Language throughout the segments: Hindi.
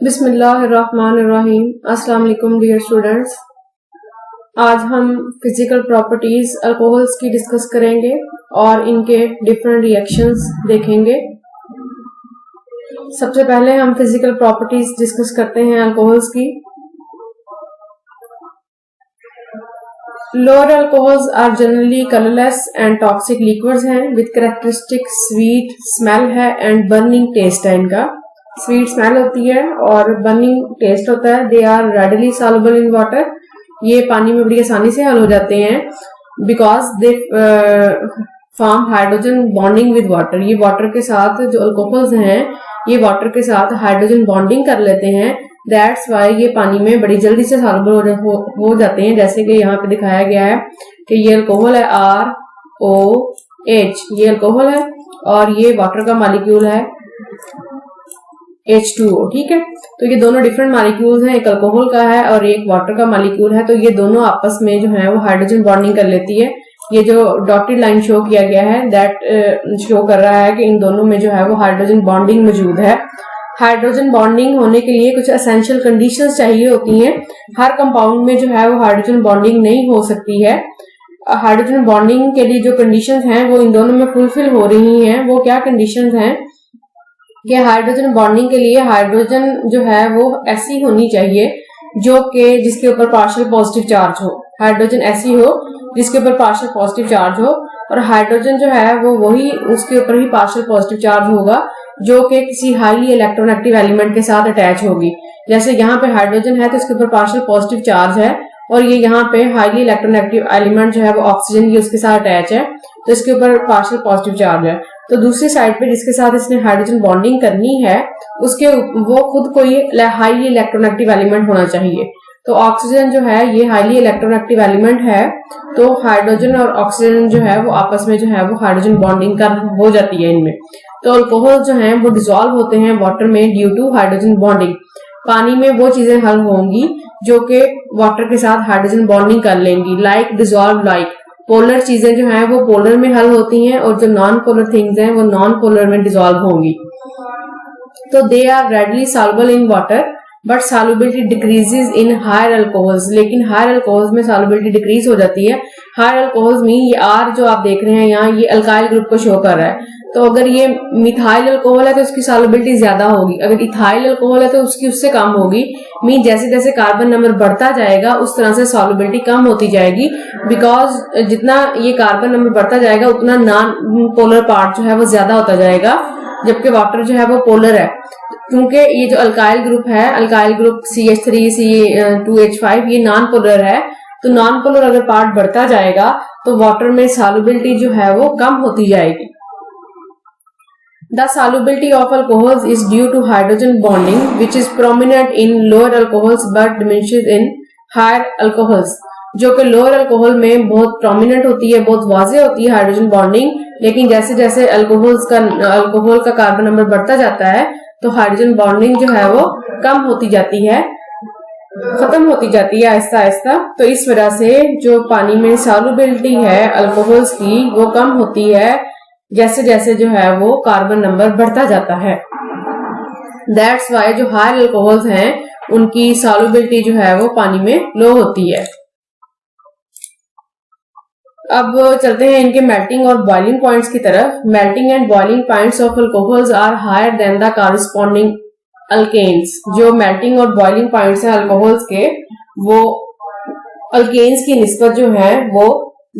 बिस्मिल्लाहिर्रहमानिर्रहीम। अस्सलाम वालेकुम डियर स्टूडेंट्स। आज हम फिजिकल प्रॉपर्टीज अल्कोहल्स की डिस्कस करेंगे और इनके डिफरेंट रिएक्शंस देखेंगे। सबसे पहले हम फिजिकल प्रॉपर्टीज डिस्कस करते हैं अल्कोहल्स की। Lower alcohols are generally colourless and toxic liquids हैं विद कैरेक्टरिस्टिक स्वीट स्मेल है एंड बर्निंग टेस्ट है। इनका स्वीट स्मेल होती है और बर्निंग टेस्ट होता है। They are readily soluble in water. ये पानी में बड़ी आसानी से हल हो जाते हैं because they form hydrogen bonding with water. ये वाटर के साथ जो अल्कोहल्स हैं ये वाटर के साथ हाइड्रोजन बॉन्डिंग कर लेते हैं। दैट्स वाई ये पानी में बड़ी जल्दी से सॉल्युबल हो जाते हैं। जैसे कि यहाँ पे दिखाया गया है कि ये अल्कोहल है ROH, ये अल्कोहल है और ये वाटर का मॉलिक्यूल है H2O। ठीक है, तो ये दोनों डिफरेंट मॉलिक्यूल्स हैं, एक अल्कोहल का है और एक वाटर का मॉलिक्यूल है। तो ये दोनों आपस में जो है वो हाइड्रोजन बॉन्डिंग कर लेती है। ये जो डॉटेड लाइन शो किया गया है दैट शो कर रहा है कि इन दोनों में जो है वो हाइड्रोजन बॉन्डिंग मौजूद है। हाइड्रोजन बॉन्डिंग होने के लिए कुछ एसेंशियल कंडीशंस चाहिए होती हैं। हर कंपाउंड में जो है वो हाइड्रोजन बॉन्डिंग नहीं हो सकती है। हाइड्रोजन बॉन्डिंग के लिए जो कंडीशंस हैं वो इन दोनों में फुलफिल हो रही हैं। वो क्या कंडीशंस हैं कि हाइड्रोजन बॉन्डिंग के लिए हाइड्रोजन जो है वो ऐसी होनी चाहिए जो कि जिसके ऊपर पार्शियल पॉजिटिव चार्ज हो। हाइड्रोजन ऐसी हो जिसके ऊपर पार्शियल पॉजिटिव चार्ज हो और हाइड्रोजन जो है वो वही उसके ऊपर ही पार्शियल पॉजिटिव चार्ज होगा जो कि किसी हाईली इलेक्ट्रोनेगेटिव एलिमेंट के साथ अटैच होगी। जैसे यहाँ पे हाइड्रोजन है तो इसके ऊपर पार्शियल पॉजिटिव चार्ज है और ये यहाँ पे हाईली इलेक्ट्रोनेगेटिव एलिमेंट जो है वो ऑक्सीजन ये उसके साथ अटैच है तो इसके ऊपर पार्शियल पॉजिटिव चार्ज है। तो दूसरी साइड पे जिसके साथ इसने हाइड्रोजन बॉन्डिंग करनी है उसके वो खुद कोई हाईली इलेक्ट्रोनेगेटिव एलिमेंट होना चाहिए। तो ऑक्सीजन जो है ये हाईली इलेक्ट्रोनेगेटिव एलिमेंट है तो हाइड्रोजन और ऑक्सीजन जो है वो आपस में जो है वो हाइड्रोजन बॉन्डिंग कर हो जाती है इनमें। तो अल्कोहल जो है वो डिसॉल्व होते हैं वाटर में ड्यू टू हाइड्रोजन बॉन्डिंग। पानी में वो चीजें हल होंगी जो कि वाटर के साथ हाइड्रोजन बॉन्डिंग कर लेंगी। लाइक डिसॉल्व लाइक पोलर चीजें जो हैं वो पोलर में हल होती हैं और जो नॉन पोलर थिंग्स हैं वो नॉन पोलर में डिसॉल्व होंगी। तो they are readily soluble in water but solubility decreases in higher alcohols. लेकिन हायर अल्कोहल्स में सॉल्युबिलिटी डिक्रीज हो जाती है। हायर अल्कोहल्स में ये R जो आप देख रहे हैं यहाँ ये अल्काइल ग्रुप को शो कर रहा है। तो अगर ये मिथाइल अल्कोहल है तो उसकी सॉल्युबिलिटी ज्यादा होगी। अगर इथाइल अल्कोहल है तो उसकी उससे कम होगी। मीन जैसे जैसे कार्बन नंबर बढ़ता जाएगा उस तरह से सॉल्युबिलिटी कम होती जाएगी बिकॉज जितना ये कार्बन नंबर बढ़ता जाएगा उतना नॉन पोलर पार्ट जो है वो ज्यादा होता जाएगा जबकि वाटर जो है वो पोलर है। क्योंकि ये जो अल्काइल ग्रुप है अल्काइल ग्रुप CH3 C2H5 ये नॉन पोलर है। तो नॉन पोलर अगर पार्ट बढ़ता जाएगा तो वाटर में सॉल्युबिलिटी जो है वो कम होती जाएगी। The solubility of alcohols is due to hydrogen bonding which is prominent in lower alcohols but diminishes in higher alcohols। जो कि लोअर अल्कोहल में बहुत प्रोमिनेंट होती है, बहुत वाज़ेह होती है हाइड्रोजन बॉन्डिंग। लेकिन जैसे जैसे अल्कोहल का कार्बन नंबर बढ़ता जाता है तो हाइड्रोजन बॉन्डिंग जो है वो कम होती जाती है, खत्म होती जाती है आहिस्ता आहिस्ता। तो इस वजह से जो पानी में सॉल्युबिलिटी है अल्कोहल्स की वो कम होती है जैसे जैसे जो है वो कार्बन नंबर बढ़ता जाता है। दैट्स वाई जो हायर अल्कोहल्स हैं उनकी सॉल्युबिलिटी जो है वो पानी में लो होती है। अब चलते हैं इनके मेल्टिंग और बॉइलिंग पॉइंट्स की तरफ। Melting and boiling points of alcohols are higher than the corresponding alkanes. जो मेल्टिंग और बॉइलिंग पॉइंट्स हैं अल्कोहल्स के वो अल्केन्स की निस्बत जो है वो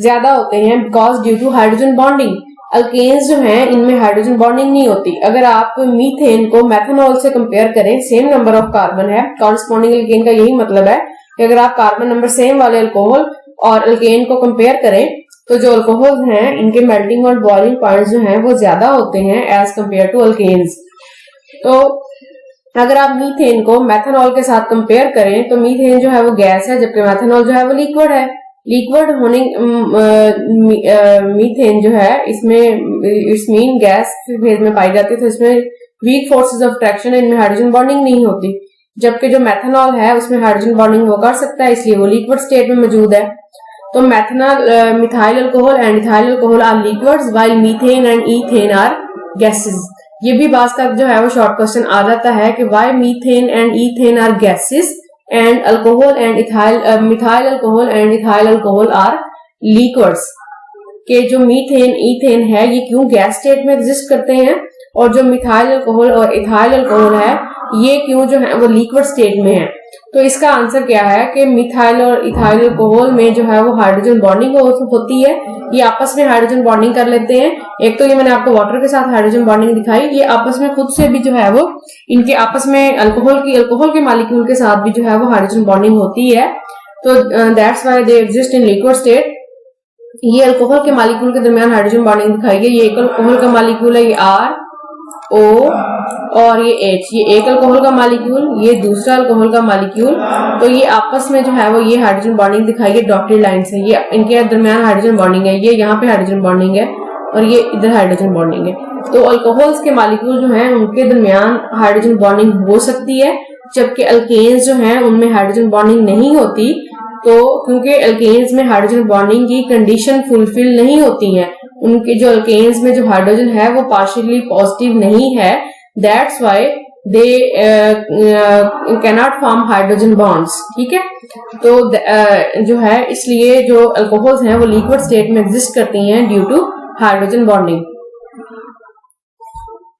ज्यादा होते हैं because due to hydrogen bonding. Alkanes जो हैं इनमें हाइड्रोजन बॉन्डिंग नहीं होती। अगर आप मीथेन को मेथनॉल से कंपेयर करें सेम नंबर ऑफ कार्बन है। कॉरेस्पॉन्डिंग अल्केन का यही मतलब है कि अगर आप कार्बन नंबर सेम वाले अल्कोहल और अल्केन को कंपेयर करें तो जो अल्कोहल्स हैं इनके मेल्टिंग और बॉइलिंग पॉइंट्स जो हैं वो ज्यादा होते हैं एज कंपेयर टू अल्केन्स। तो अगर आप मीथेन को मेथनॉल के साथ कंपेयर करें तो मीथेन जो है वो गैस है जबकि मेथनॉल जो है वो लिक्विड है। लिक्विड होने मीथेन जो है इसमें गैस फेज में पाई जाती है तो इसमें वीक फोर्सेस ऑफ अट्रैक्शन है, इनमें हाइड्रोजन बॉन्डिंग नहीं होती। जबकि जो मेथनॉल है उसमें हाइड्रोजन बॉन्डिंग वो कर सकता है इसलिए वो लिक्विड स्टेट में मौजूद है। तो methyl alcohol and ethyl alcohol are liquids while methane and ethane are gases। ये भी बास का जो है वो शॉर्ट क्वेश्चन आ जाता है कि why methane and ethane are gases and alcohol and methyl alcohol and ethyl alcohol are liquids. के जो मीथेन ईथेन है ये क्यों गैस स्टेट में एग्जिस्ट करते हैं, और जो मिथाइल अल्कोहल और इथाइल अल्कोहल है ये क्यों जो है वो लिक्विड स्टेट में है। तो इसका आंसर क्या है कि मिथाइल और इथाइल अल्कोहल में जो है वो हाइड्रोजन बॉन्डिंग होती है, ये आपस में हाइड्रोजन बॉन्डिंग कर लेते हैं। एक तो ये मैंने आपको वाटर के साथ हाइड्रोजन बॉन्डिंग दिखाई, ये आपस में खुद से भी जो है वो इनके आपस में अल्कोहल के मॉलिक्यूल के साथ भी जो है वो हाइड्रोजन बॉन्डिंग होती है। तो that's why they exist in liquid state. ये अल्कोहल के मॉलिक्यूल के दरमियान हाइड्रोजन बॉन्डिंग दिखाई है। ये एक अल्कोहल का मॉलिक्यूल है, ये R O और ये H, ये एक अल्कोहल का मॉलिक्यूल, ये दूसरा अल्कोहल का मॉलिक्यूल। तो ये आपस में जो है वो ये हाइड्रोजन बॉन्डिंग दिखाई है डॉटेड लाइन से, ये इनके दरमियान हाइड्रोजन बॉन्डिंग है, ये यहाँ पे हाइड्रोजन बॉन्डिंग है और ये इधर हाइड्रोजन बॉन्डिंग है। तो अल्कोहल्स के मॉलिक्यूल जो है उनके दरमियान हाइड्रोजन बॉन्डिंग हो सकती है, जबकि अल्केन्स जो है उनमें हाइड्रोजन बॉन्डिंग नहीं होती। तो क्योंकि अल्केन्स में हाइड्रोजन बॉन्डिंग की कंडीशन फुलफिल नहीं होती है, उनके जो अल्केन्स में जो हाइड्रोजन है वो पार्शियली पॉजिटिव नहीं है, that's why they can not form hydrogen bonds. ठीक है, तो जो है इसलिए जो अल्कोहल्स हैं वो लिक्विड स्टेट में एग्जिस्ट करती हैं ड्यू टू हाइड्रोजन बॉन्डिंग।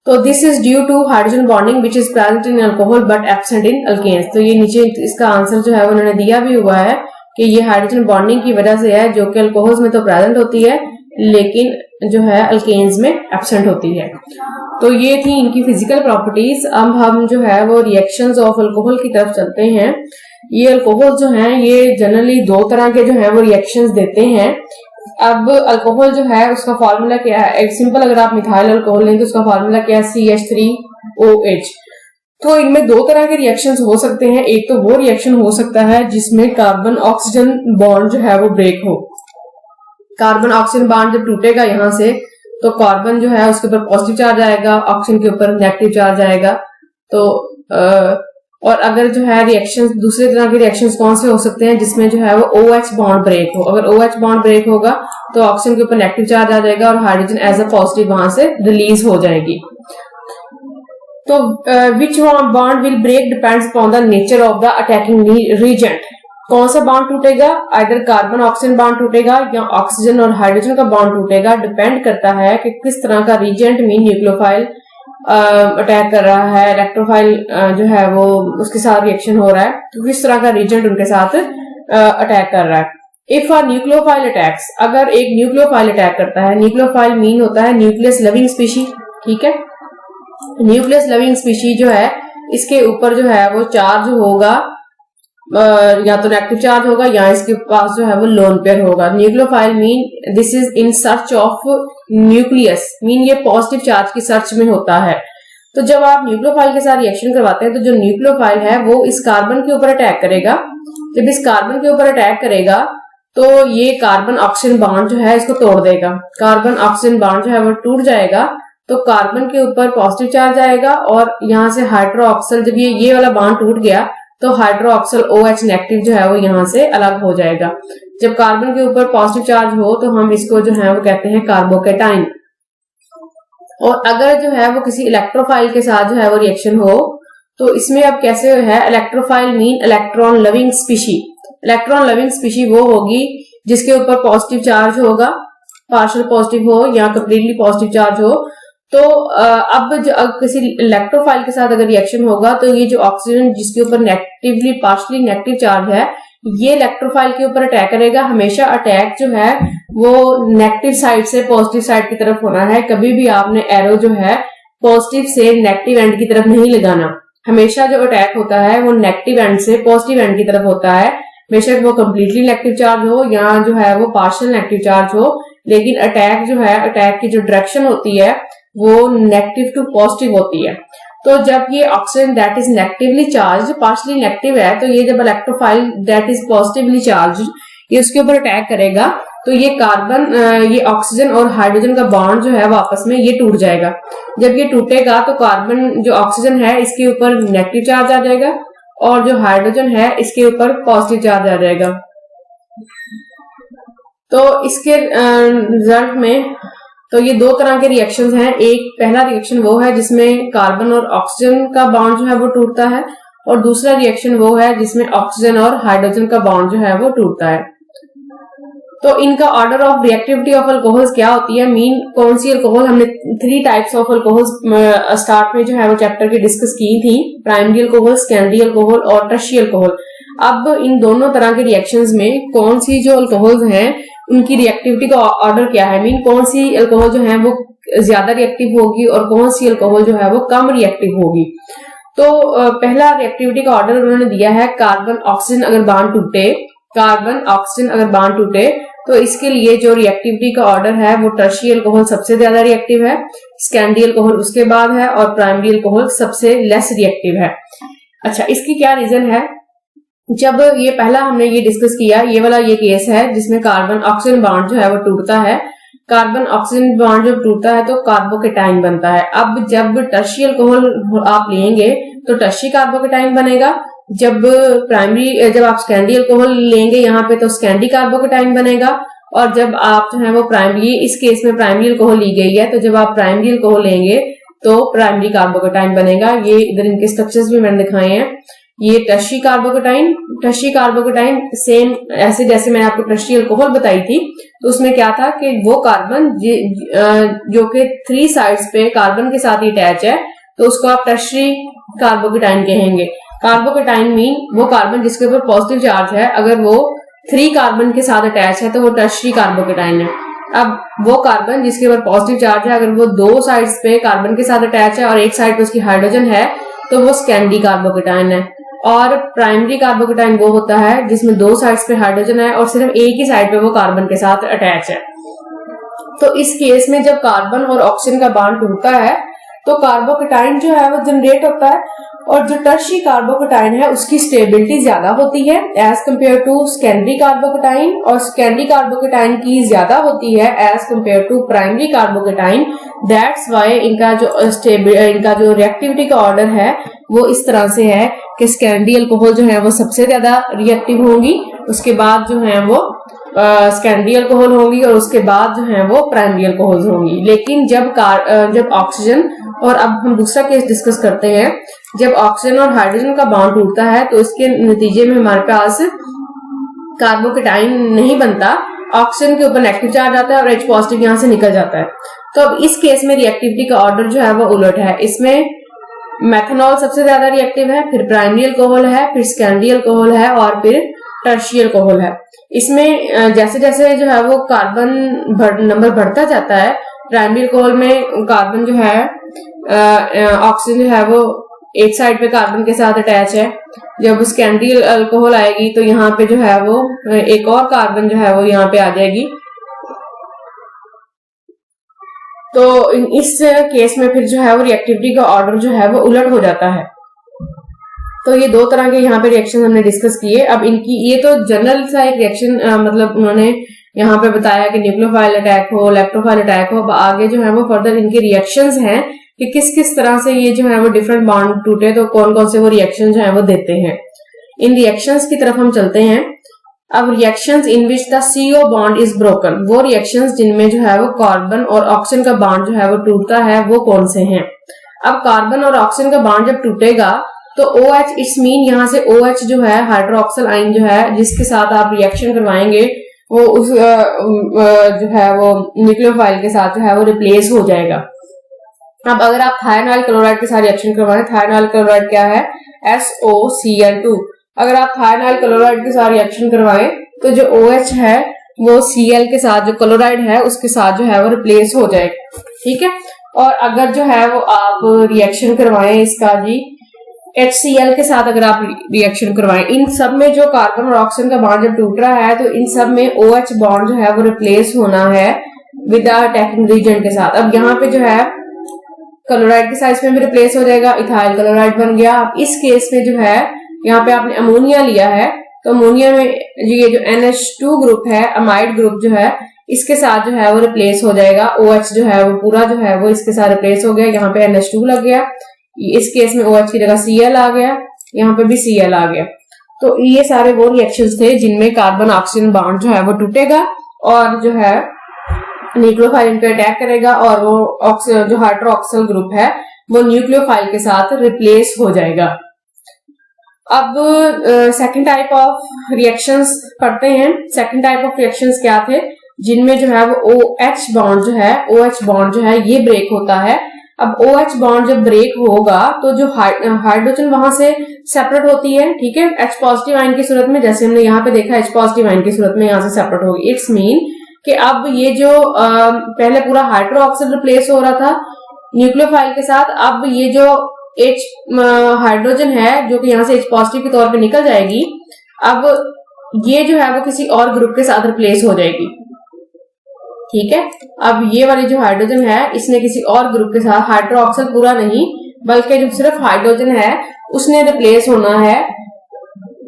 तो this is due to hydrogen bonding which is present in alcohol but absent in alkanes. तो ये नीचे इसका आंसर जो है उन्होंने दिया भी हुआ है कि ये हाइड्रोजन बॉन्डिंग की वजह से है, जो कि अल्कोहल्स में तो प्रेजेंट होती है लेकिन जो है अल्केन्स में एब्सेंट होती है। तो ये थी इनकी फिजिकल प्रॉपर्टीज। अब हम जो है वो रिएक्शंस ऑफ अल्कोहल की तरफ चलते हैं। ये अल्कोहल जो है ये जनरली दो तरह के जो है वो रिएक्शंस देते हैं। अब अल्कोहल जो है उसका फॉर्मूला क्या है, एक सिंपल अगर आप मिथाइल अल्कोहल लें तो उसका फॉर्मूला क्या है, CH3OH। तो इनमें दो तरह के रिएक्शंस हो सकते हैं। एक तो वो रिएक्शन हो सकता है जिसमें कार्बन ऑक्सीजन बॉन्ड जो है वो ब्रेक हो। कार्बन ऑक्सीजन बॉन्ड जब टूटेगा यहाँ से तो कार्बन जो है उसके ऊपर पॉजिटिव चार्ज आएगा, ऑक्सीजन के ऊपर नेगेटिव चार्ज आएगा। तो और अगर जो है रिएक्शंस दूसरे तरह के रिएक्शंस कौन से हो सकते हैं जिसमें जो है वो OH बॉन्ड ब्रेक हो। अगर OH बॉन्ड ब्रेक होगा तो ऑक्सीजन के ऊपर नेगेटिव चार्ज आ जाएगा और हाइड्रोजन एज अ पॉजिटिव वहां से रिलीज हो जाएगी। तो which bond will break depends upon the nature of the attacking reagent. कौन सा बॉन्ड टूटेगा, आइदर कार्बन ऑक्सीजन बॉन्ड टूटेगा या ऑक्सीजन और हाइड्रोजन का बॉन्ड टूटेगा। डिपेंड करता है कि किस तरह का रीजेंट मीन न्यूक्लियोफाइल अटैक कर रहा है, इलेक्ट्रोफाइल जो है वो उसके साथ रिएक्शन हो रहा है, तो किस तरह का रीजेंट उनके साथ अटैक कर रहा है। इफ अ न्यूक्लियोफाइल अटैक्स, अगर एक न्यूक्लियोफाइल अटैक करता है, न्यूक्लियोफाइल मीन होता है न्यूक्लियस लविंग स्पीशी। ठीक है, न्यूक्लियस लविंग स्पीशी जो है इसके ऊपर जो है वो चार्ज होगा, या तो नेगेटिव चार्ज होगा या इसके पास जो है वो लोन पेयर होगा। Nucleophile mean this is in search of nucleus, mean ये पॉजिटिव चार्ज की सर्च में होता है। तो जब आप न्यूक्लियोफाइल के साथ रिएक्शन करवाते हैं तो जो न्यूक्लियोफाइल है वो इस कार्बन के ऊपर अटैक करेगा। जब इस कार्बन के ऊपर अटैक करेगा तो ये कार्बन ऑक्सीजन बॉन्ड जो है इसको तोड़ देगा। कार्बन ऑक्सीजन बॉन्ड जो है वो टूट जाएगा तो कार्बन के ऊपर पॉजिटिव चार्ज आएगा और यहाँ से हाइड्रोक्सिल, जब ये वाला बॉन्ड टूट गया तो हाइड्रोक्सिल OH नेगेटिव जो है वो यहाँ से अलग हो जाएगा। जब कार्बन के ऊपर पॉजिटिव चार्ज हो तो हम इसको जो है वो कहते हैं कार्बोकेटाइन। और अगर जो है वो किसी इलेक्ट्रोफाइल के साथ जो है वो रिएक्शन हो तो इसमें अब कैसे है, electrophile mean electron loving species. Electron loving species वो होगी जिसके ऊपर पॉजिटिव चार्ज होगा, पार्शियल पॉजिटिव हो या कंप्लीटली पॉजिटिव चार्ज हो। तो अब किसी इलेक्ट्रोफाइल के साथ अगर रिएक्शन होगा तो ये जो ऑक्सीजन जिसके ऊपर नेगेटिवली पार्शियली नेगेटिव चार्ज है ये इलेक्ट्रोफाइल के ऊपर अटैक करेगा। हमेशा अटैक जो है वो नेगेटिव साइड से पॉजिटिव साइड की तरफ होना है। कभी भी आपने एरो जो है पॉजिटिव से नेगेटिव एंड की तरफ नहीं लगाना। हमेशा जो अटैक होता है वो नेगेटिव एंड से पॉजिटिव एंड की तरफ होता है, बेशक वो कंप्लीटली नेगेटिव चार्ज हो या जो है वो पार्शियल नेगेटिव चार्ज हो, लेकिन अटैक जो है अटैक की जो डायरेक्शन होती है वो नेगेटिव टू पॉजिटिव होती है। तो जब ये oxygen that is negatively charge partially negative है तो ये जब electrophile that is positively charge ये उसके ऊपर अटैक करेगा तो ये कार्बन ये ऑक्सीजन और हाइड्रोजन का बॉन्ड जो है वो आपस में ये टूट जाएगा। जब ये टूटेगा तो कार्बन जो ऑक्सीजन है इसके ऊपर नेगेटिव चार्ज आ जाएगा और जो हाइड्रोजन है इसके ऊपर पॉजिटिव चार्ज आ जाएगा। तो इसके रिजल्ट में तो ये दो तरह के रिएक्शंस हैं। एक पहला रिएक्शन वो है जिसमें कार्बन और ऑक्सीजन का बॉन्ड जो है वो टूटता है, और दूसरा रिएक्शन वो है जिसमें ऑक्सीजन और हाइड्रोजन का बॉन्ड जो है वो टूटता है। तो इनका order of reactivity of alcohols क्या होती है, मीन कौन सी अल्कोहल, हमने 3 टाइप्स ऑफ अल्कोहल्स स्टार्ट में जो है वो चैप्टर की डिस्कस की थी, प्राइमरी अल्कोहल, सेकेंडरी अल्कोहल और टर्शियरी अल्कोहल। अब इन दोनों तरह के रिएक्शंस में कौन सी जो अल्कोहल्स हैं उनकी रिएक्टिविटी का ऑर्डर क्या है, मीन कौन सी अल्कोहल जो है वो ज्यादा रिएक्टिव होगी और कौन सी अल्कोहल जो है वो कम रिएक्टिव होगी। तो पहला रिएक्टिविटी का ऑर्डर उन्होंने दिया है, कार्बन ऑक्सीजन अगर बॉन्ड टूटे, कार्बन ऑक्सीजन अगर बॉन्ड टूटे तो इसके लिए जो रिएक्टिविटी का ऑर्डर है वो टर्शियरी अल्कोहल सबसे ज्यादा रिएक्टिव है, सेकेंडरी अल्कोहल उसके बाद है और प्राइमरी अल्कोहल सबसे लेस रिएक्टिव है। अच्छा, इसकी क्या रीजन है? जब ये पहला हमने ये डिस्कस किया, ये वाला ये केस है जिसमें कार्बन ऑक्सीजन बॉन्ड जो है वो टूटता है। कार्बन ऑक्सीजन बॉन्ड जब टूटता है तो कार्बोकेटाइन बनता है। अब जब टर्शियरी अल्कोहल आप लेंगे तो टर्शियरी कार्बोकेटाइन बनेगा, जब आप सेकेंडरी अल्कोहल लेंगे यहाँ पे तो सेकेंडरी कार्बोकेटाइन बनेगा, और जब आप जो है वो प्राइमरी, इस केस में प्राइमरी अल्कोहल ली गई है तो जब आप प्राइमरी अल्कोहल लेंगे तो प्राइमरी कार्बोकेटाइन बनेगा। ये इधर इनके स्ट्रक्चर्स भी मैंने दिखाए हैं। ये टर्शियरी कार्बोकेटाइन सेम ऐसे जैसे मैंने आपको टर्शियरी अल्कोहल बताई थी, तो उसमें क्या था कि वो कार्बन जो कि 3 साइड्स पे कार्बन के साथ ही अटैच है तो उसको आप टर्शियरी कार्बोकेटाइन कहेंगे। कार्बोकेटाइन मीन वो कार्बन जिसके ऊपर पॉजिटिव चार्ज है, अगर वो 3 कार्बन के साथ अटैच है तो वो टर्शियरी कार्बोकेटाइन है। अब वो कार्बन जिसके ऊपर पॉजिटिव चार्ज है, अगर वो 2 साइड्स पे कार्बन के साथ अटैच है और एक साइड पे उसकी हाइड्रोजन है तो वो सेकेंडरी कार्बोकेटाइन है। और प्राइमरी कार्बोकेटाइन वो होता है जिसमें 2 साइड्स पे हाइड्रोजन है और सिर्फ एक ही साइड पे वो कार्बन के साथ अटैच है। तो इस केस में जब कार्बन और ऑक्सीजन का बॉन्ड टूटता है तो कार्बोकेटाइन जो है वो जनरेट होता है, और जो टर्शियरी कार्बोकेटाइन है उसकी स्टेबिलिटी ज्यादा होती है as compare to secondary carbocation, और सेकेंडरी कार्बोकेटाइन की ज्यादा होती है as compare to primary carbocation. That's why इनका जो रिएक्टिविटी का ऑर्डर है वो इस तरह से है कि सेकेंडरी अल्कोहल जो है वो सबसे ज्यादा रिएक्टिव होंगी, उसके बाद जो है वो सेकेंडरी अल्कोहल होंगी और उसके बाद जो है वो प्राइमरी अल्कोहल होंगी। लेकिन जब ऑक्सीजन, और अब हम दूसरा केस डिस्कस करते हैं, जब ऑक्सीजन और हाइड्रोजन का बॉन्ड टूटता है तो इसके नतीजे में हमारे पास कार्बोकेटाइन नहीं बनता, ऑक्सीजन के ऊपर नेगेटिव चार्ज आता है और H पॉजिटिव यहाँ से निकल जाता है। तो अब इस केस में रिएक्टिविटी का ऑर्डर जो है वो उलट है। इसमें मेथनॉल सबसे ज्यादा रिएक्टिव है, फिर प्राइमरी अल्कोहल है, फिर सेकेंडरी अल्कोहल है और फिर टर्शियरी अल्कोहल है। इसमें जैसे जैसे जो है वो कार्बन नंबर बढ़ता जाता है, प्राइमरी अल्कोहल में कार्बन जो है ऑक्सीजन जो है वो एक साइड पे कार्बन के साथ अटैच है, जब सेकेंडरी अल्कोहल आएगी तो यहाँ पे जो है वो एक और कार्बन जो है वो यहाँ पे आ जाएगी। तो इस केस में फिर जो है वो रिएक्टिविटी का ऑर्डर जो है वो उलट हो जाता है। तो ये 2 तरह के यहाँ पे रिएक्शन हमने डिस्कस किए। अब इनकी ये तो जनरल सा एक रिएक्शन मतलब उन्होंने यहाँ पे बताया कि न्यूक्लियोफाइल अटैक हो, इलेक्ट्रोफाइल अटैक हो। आगे जो है वो फर्दर इनके रिएक्शंस हैं कि किस किस तरह से ये जो है वो डिफरेंट बॉन्ड टूटे तो कौन कौन से वो रिएक्शन जो है वो देते हैं। इन रिएक्शंस की तरफ हम चलते हैं। अब reactions in which the CO bond is broken, वो रिएक्शंस जिनमें जो है वो कार्बन और ऑक्सीजन का बॉन्ड जो है वो टूटता है, वो कौन से हैं। अब कार्बन और ऑक्सीजन का बॉन्ड जब टूटेगा तो OH, इट्स मीन यहाँ से OH जो है हाइड्रोक्सिल आयन जो है जिसके साथ आप रिएक्शन करवाएंगे वो उस जो है वो न्यूक्लियोफाइल के साथ जो है वो रिप्लेस हो जाएगा। अब अगर आप थायनाइल क्लोराइड के साथ रिएक्शन करवाएं, थायनाइल क्लोराइड क्या है, SOCl2। अगर आप थायनाइल क्लोराइड के साथ रिएक्शन करवाएं तो जो OH है वो Cl के साथ, जो क्लोराइड है उसके साथ जो है वो रिप्लेस हो जाएगा, ठीक है। और अगर जो है वो आप रिएक्शन करवाएं इसका जी HCl के साथ, अगर आप रिएक्शन करवाएं, इन सब में जो कार्बन और ऑक्सीजन का बॉन्ड जब टूट रहा है तो इन सब में OH बॉन्ड जो है वो रिप्लेस होना है विद अटैकिंग रीजन के साथ। अब यहाँ पे जो है क्लोराइड के साथ में भी रिप्लेस हो जाएगा, इथाइल क्लोराइड बन गया। अब इस केस में जो है यहाँ पे आपने अमोनिया लिया है तो अमोनिया में ये जो NH2 ग्रुप है, अमाइड ग्रुप जो है, इसके साथ जो है वो रिप्लेस हो जाएगा। OH जो है वो पूरा जो है वो इसके साथ रिप्लेस हो गया, यहाँ पे NH2 लग गया, इस केस में OH की जगह Cl आ गया, यहाँ पे भी Cl आ गया। तो ये सारे वो रिएक्शंस थे जिनमें कार्बन ऑक्सीजन बॉन्ड जो है वो टूटेगा और जो है न्यूक्लियोफाइल इन पे अटैक करेगा और वो जो हाइड्रोक्सिल ग्रुप है वो न्यूक्लियोफाइल के साथ रिप्लेस हो जाएगा। अब सेकंड टाइप ऑफ रिएक्शंस पढ़ते हैं। सेकंड टाइप ऑफ रिएक्शंस क्या थे, जिनमें जो है वो OH बॉन्ड जो है ये ब्रेक होता है। अब OH बॉन्ड जब ब्रेक होगा तो जो हाइड्रोजन वहां से सेपरेट होती है, ठीक है, H पॉजिटिव आयन की सूरत में, जैसे हमने यहाँ पे देखा H पॉजिटिव आयन की सूरत में यहाँ से सेपरेट होगी। इट्स मीन कि अब ये जो पहले पूरा हाइड्रोक्सिल रिप्लेस हो रहा था न्यूक्लियोफाइल के साथ, अब ये जो H हाइड्रोजन है जो कि यहाँ से H पॉजिटिव के तौर पे निकल जाएगी, अब ये जो है वो किसी और ग्रुप के साथ रिप्लेस हो जाएगी, ठीक है। अब ये वाली जो हाइड्रोजन है इसने किसी और ग्रुप के साथ, हाइड्रोक्सिल पूरा नहीं बल्कि जो सिर्फ हाइड्रोजन है उसने रिप्लेस होना है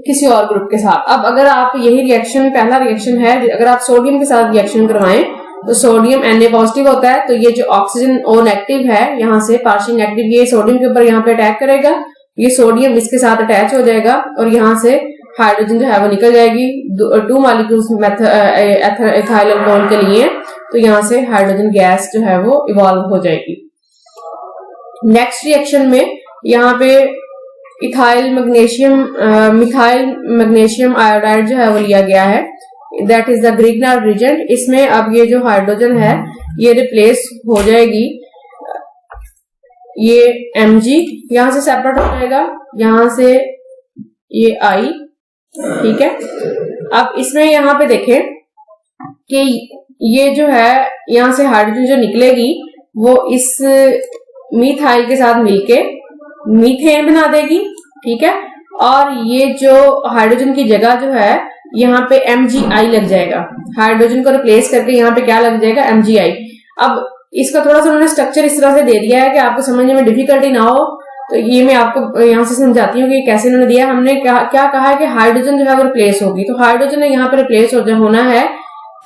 किसी और ग्रुप के साथ। अब अगर आप यही रिएक्शन, पहला रिएक्शन है, अगर आप सोडियम के साथ रिएक्शन करवाएं तो सोडियम Na पॉजिटिव होता है, तो ये जो ऑक्सीजन O नेगेटिव है यहाँ से पार्शियल नेगेटिव, ये सोडियम के ऊपर यहाँ पे अटैक करेगा, ये सोडियम इसके साथ अटैच हो जाएगा और यहाँ से हाइड्रोजन जो है वो निकल जाएगी 2 मॉलिक्यूल्स एथाइल अल्कोहल के लिए, तो यहाँ से हाइड्रोजन गैस जो है वो इवॉल्व हो जाएगी। नेक्स्ट रिएक्शन में यहाँ पे मिथाइल मैग्नीशियम आयोडाइड जो है वो लिया गया है, that is the Grignard reagent. इसमें अब ये जो हाइड्रोजन है ये रिप्लेस हो जाएगी, ये Mg यहां से सेपरेट हो जाएगा, यहां से ये I, ठीक है। अब इसमें यहाँ पे देखें कि ये जो है यहां से हाइड्रोजन जो निकलेगी वो इस मिथाइल के साथ मिलके मीथेन बना देगी, ठीक है। और ये जो हाइड्रोजन की जगह जो है यहाँ पे MgI लग जाएगा, हाइड्रोजन को रिप्लेस करके यहाँ पे क्या लग जाएगा, MgI। अब इसका थोड़ा सा उन्होंने स्ट्रक्चर इस तरह से दे दिया है कि आपको समझने में डिफिकल्टी ना हो, तो ये मैं आपको यहाँ से समझाती हूँ कि कैसे उन्होंने दिया। हमने क्या कहा है कि हाइड्रोजन जो है वो रिप्लेस होगी, तो हाइड्रोजन यहाँ पे रिप्लेस होना है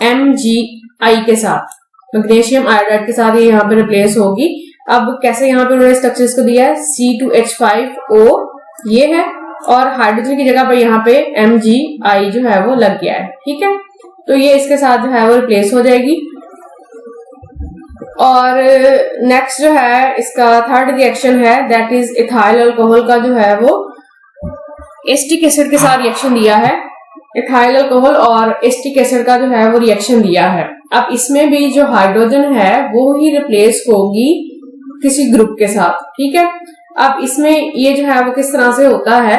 MgI के साथ, मैग्नीशियम आयोडाइड के साथ ये यहाँ पे रिप्लेस होगी। अब कैसे यहाँ पे उन्होंने स्ट्रक्चर इसको दिया है, C2H5O ये है और हाइड्रोजन की जगह पर यहाँ पे MgI जो है वो लग गया है, ठीक है। तो ये इसके साथ जो है वो रिप्लेस हो जाएगी। और नेक्स्ट जो है इसका थर्ड रिएक्शन है, दैट इज इथाइल अल्कोहल का जो है वो एस्टिक एसिड के साथ रिएक्शन दिया है। इथाइल अल्कोहल और एस्टिक एसिड का जो है वो रिएक्शन दिया है। अब इसमें भी जो हाइड्रोजन है वो ही रिप्लेस होगी किसी ग्रुप के साथ, ठीक है। अब इसमें ये जो है वो किस तरह से होता है,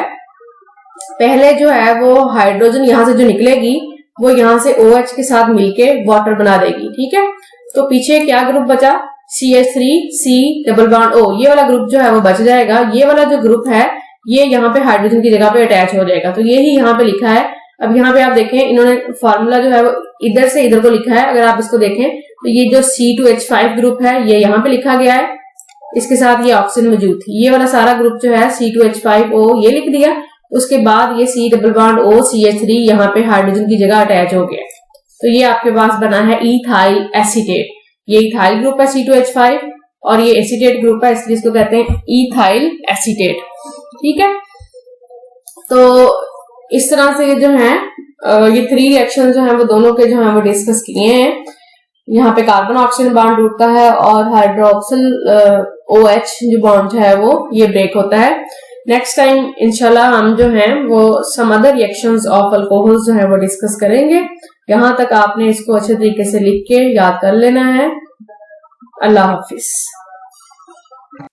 पहले जो है वो हाइड्रोजन यहां से जो निकलेगी वो यहां से OH के साथ मिलके वाटर बना देगी, ठीक है। तो पीछे क्या ग्रुप बचा, CH3C डबल बॉन्ड O, ये वाला ग्रुप जो है वो बच जाएगा। ये वाला जो ग्रुप है ये यहाँ पे हाइड्रोजन की जगह पे अटैच हो जाएगा, तो ये ही यहाँ पे लिखा है। अब यहाँ पे आप देखें इन्होंने फॉर्मूला जो है वो इधर से इधर को लिखा है, अगर आप इसको देखें तो ये जो C2H5 ग्रुप है ये यहाँ पे लिखा गया है, इसके साथ ये ऑक्सीजन मौजूद थी। ये वाला सारा ग्रुप जो है C2H5O ये लिख दिया, उसके बाद ये C double bond O CH3 यहाँ पे हाइड्रोजन की जगह अटैच हो गया, तो ये आपके पास बना है इथाइल एसीटेट। ये इथाइल ग्रुप है C2H5 और ये एसीटेट ग्रुप है, इसलिए इसको कहते हैं इथाइल एसीटेट, ठीक है। तो इस तरह से जो है ये 3 रिएक्शन जो है वो दोनों के जो है वो डिस्कस किए हैं। यहाँ पे कार्बन ऑक्सीजन बॉन्ड टूटता है और हाइड्रोक्सिल OH जो बॉन्ड जो है वो ये ब्रेक होता है। नेक्स्ट टाइम इंशाल्लाह हम जो हैं वो some other reactions of alcohols जो है वो डिस्कस करेंगे। यहाँ तक आपने इसको अच्छे तरीके से लिख के याद कर लेना है। अल्लाह हाफिज।